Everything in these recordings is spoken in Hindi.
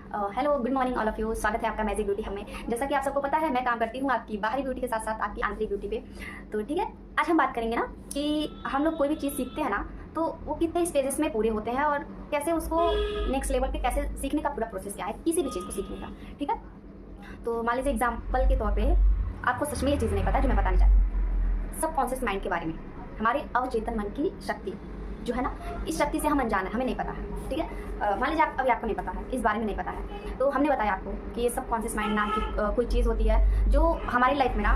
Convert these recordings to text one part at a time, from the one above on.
Hello, good morning all of you. स्वागत है आपका मैजिक ब्यूटी हमें। जैसा कि आप सबको पता है, मैं काम करती हूँ आपकी बाहरी ब्यूटी के साथ साथ आपकी आंतरिक ब्यूटी पे। तो ठीक है, आज हम बात करेंगे ना कि हम लोग कोई भी चीज़ सीखते हैं ना, तो वो कितने स्टेजेस में पूरे होते हैं और कैसे उसको नेक्स्ट लेवल पे कैसे सीखने का पूरा प्रोसेस क्या है किसी भी चीज़ को सीखने का। ठीक है, तो मान लीजिए एग्जाम्पल के तौर पर आपको सच में ये चीज़ नहीं पता जो मैं बताना चाहती हूँ, सबकॉन्शियस माइंड के बारे में। हमारे अवचेतन मन की शक्ति जो है ना, इस शक्ति से हम अनजान है, हमें नहीं पता है। ठीक है, मान लीजिए अभी आपको नहीं पता है, इस बारे में नहीं पता है, तो हमने बताया आपको कि ये सबकॉन्शियस माइंड नाम की कोई चीज़ होती है जो हमारी लाइफ में ना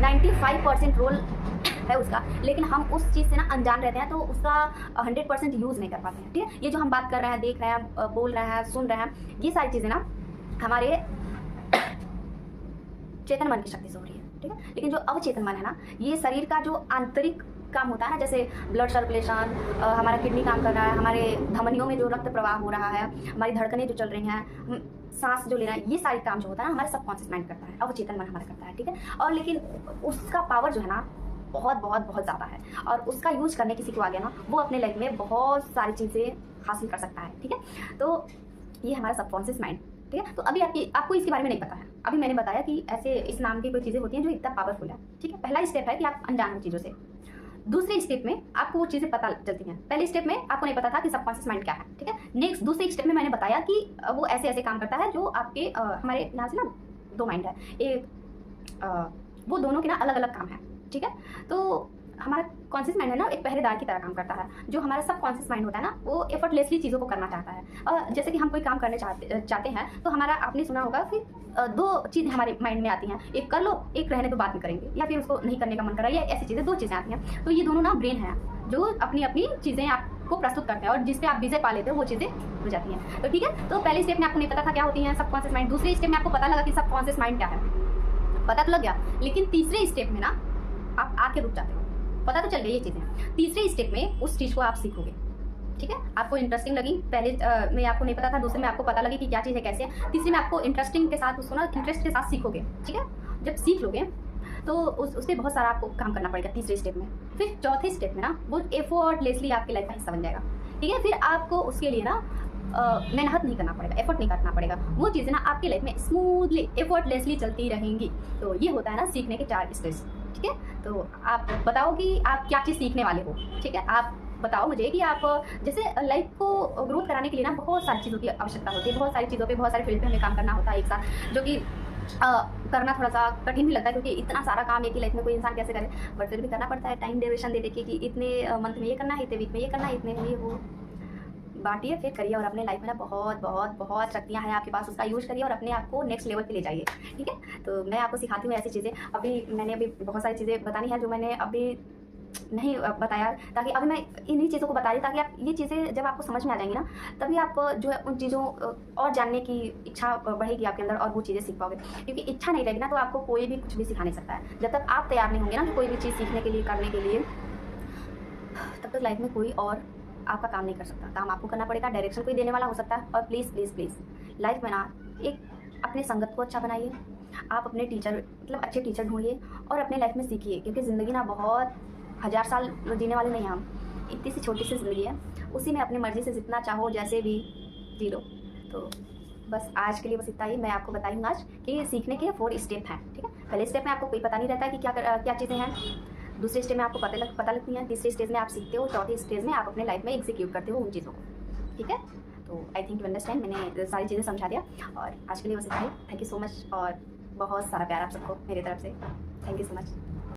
95% रोल है उसका, लेकिन हम उस चीज़ से ना अनजान रहते हैं, तो उसका 100% यूज़ नहीं कर पाते हैं। ठीक है, ये जो हम बात कर रहे हैं, देख रहे हैं, बोल रहे हैं, सुन रहे हैं, ये सारी चीज़ें ना हमारे चेतन मन की शक्ति से हो रही है। ठीक है, लेकिन जो अवचेतन मन है ना, ये शरीर का जो आंतरिक काम होता है ना, जैसे ब्लड सर्कुलेशन, हमारा किडनी काम कर रहा है, हमारे धमनियों में जो रक्त प्रवाह हो रहा है, हमारी धड़कनें जो चल रही हैं, सांस जो ले रहा है, ये सारी काम जो होता है ना, हमारे सबकॉन्शियस माइंड करता है, अवचेतन मन हमारा करता है। ठीक है, और लेकिन उसका पावर जो है ना बहुत बहुत बहुत ज़्यादा है, और उसका यूज करने किसी को आ गया ना, वो अपने लाइफ में बहुत सारी चीज़ें हासिल कर सकता है। ठीक है, तो ये हमारा सबकॉन्शियस माइंड। ठीक है, तो अभी आपको इसके बारे में नहीं पता है। अभी मैंने बताया कि ऐसे इस नाम की कोई चीज़ें होती हैं जो इतना पावरफुल है। ठीक है, पहला स्टेप है कि आप अनजान हो चीज़ों से। दूसरे स्टेप में आपको वो चीज़ें पता चलती हैं। पहले स्टेप में आपको नहीं पता था कि सबकॉन्शियस माइंड क्या है। ठीक है, नेक्स्ट दूसरे स्टेप में मैंने बताया कि वो ऐसे ऐसे काम करता है जो आपके हमारे यहाँ से ना दो माइंड है, एक वो दोनों के ना अलग अलग काम है। ठीक है, तो हमारा कॉन्शियस माइंड है ना एक पहरेदार की तरह काम करता है। जो हमारा सब कॉन्शियस माइंड होता है ना, वो एफर्टलेसली चीज़ों को करना चाहता है। और जैसे कि हम कोई काम करने चाहते हैं, तो हमारा आपने सुना होगा कि दो चीज़ें हमारे माइंड में आती हैं, एक कर लो, एक रहने तो बाद में करेंगे, या फिर उसको नहीं करने का मन कर रहा है, या ऐसी चीज़ें दो चीज़ें आती हैं। तो ये दोनों ना ब्रेन है जो अपनी अपनी चीज़ें आपको प्रस्तुत करते हैं, और जिस पे आप विजय पा लेते हो वो चीज़ें हो जाती हैं। तो ठीक है, तो पहले स्टेप में आपको नहीं पता था क्या होती है सबकॉन्शियस माइंड। दूसरे स्टेप में आपको पता लगा कि सबकॉन्शियस माइंड क्या है, पता तो लग गया। लेकिन तीसरे स्टेप में ना आप आके रुक जाते हो, पता तो चल गई ये चीज़ें। तीसरे स्टेप में उस चीज़ को आप सीखोगे। ठीक है, आपको इंटरेस्टिंग लगी, पहले में आपको नहीं पता था, दूसरे में आपको पता लगी कि क्या चीज़ है, कैसे है, तीसरे में आपको इंटरेस्टिंग के साथ उसको ना इंटरेस्ट के साथ सीखोगे। ठीक है, जब सीख लोगे तो उस पर बहुत सारा आपको काम करना पड़ेगा तीसरे स्टेप में। फिर चौथे स्टेप में ना वो एफर्टलेसली आपकी लाइफ का हिस्सा बन जाएगा। ठीक है, फिर आपको उसके लिए ना मेहनत नहीं करना पड़ेगा, एफर्ट नहीं करना पड़ेगा, वो चीज़ें ना आपकी लाइफ में स्मूथली एफर्टलेसली चलती रहेंगी। तो ये होता है ना सीखने के 4 स्टेज। ठीक है, तो आप बताओ कि आप क्या चीज़ सीखने वाले हो। ठीक है, आप बताओ मुझे कि आप जैसे लाइफ को ग्रोथ कराने के लिए ना बहुत सारी चीज़ों की आवश्यकता होती है, बहुत सारी चीज़ों पे, बहुत सारी फील्ड पे हमें काम करना होता है एक साथ, जो कि करना थोड़ा सा कठिन भी लगता है, क्योंकि इतना सारा काम एक ही लाइफ में कोई इंसान कैसे करे, बट फिर भी करना पड़ता है। टाइम ड्यूरेशन दे दे कि इतने मंथ में ये करना है, इतने वीक में ये करना है, इतने में ये वो बांटिए, फिर करिए, और अपने लाइफ में ना बहुत बहुत बहुत शक्तियाँ हैं आपके पास, उसका यूज़ करिए और अपने आप को नेक्स्ट लेवल पे ले जाइए। ठीक है, तो मैं आपको सिखाती हूँ ऐसी चीज़ें। मैंने अभी बहुत सारी चीज़ें बतानी है जो मैंने अभी नहीं बताया, ताकि अभी मैं इन्हीं चीज़ों को बता रही, ताकि आप ये चीज़ें जब आपको समझ में आ जाएंगी ना, तभी आप जो है उन चीज़ों और जानने की इच्छा बढ़ेगी आपके अंदर, और वो चीज़ें सीख पाओगे। क्योंकि इच्छा नहीं रहेगी ना, तो आपको कोई भी कुछ भी सिखा नहीं सकता है। जब तक आप तैयार नहीं होंगे ना कि कोई भी चीज़ सीखने के लिए, करने के लिए, तब तक लाइफ में कोई और आपका काम नहीं कर सकता। काम आपको करना पड़ेगा, डायरेक्शन कोई देने वाला हो सकता है। और प्लीज़ प्लीज़ प्लीज़ लाइफ में ना एक अपने संगत को अच्छा बनाइए, आप अपने टीचर मतलब अच्छे टीचर ढूंढिए और अपने लाइफ में सीखिए, क्योंकि ज़िंदगी ना बहुत 1000 साल जीने वाले नहीं हैं हम, इतनी सी छोटी सी ज़िंदगी है, उसी में अपनी मर्ज़ी से जितना चाहो जैसे भी जी लो। तो बस आज के लिए बस इतना ही मैं आपको बताई हूँ आज कि सीखने के 4 स्टेप हैं। ठीक है, पहले स्टेप में आपको कोई पता नहीं रहता है कि क्या चीज़ें हैं, दूसरे स्टेज में आपको पता लगती हैं, तीसरे स्टेज में आप सीखते हो, चौथे स्टेज में आप अपने लाइफ में एग्जीक्यूट करते हो उन चीज़ों को। ठीक है, तो आई थिंक यू अंडरस्टैंड, मैंने सारी चीज़ें समझा दिया, और आज के लिए बस इतना ही। थैंक यू सो मच, और बहुत सारा प्यार आप सबको मेरी तरफ से। Thank you so much.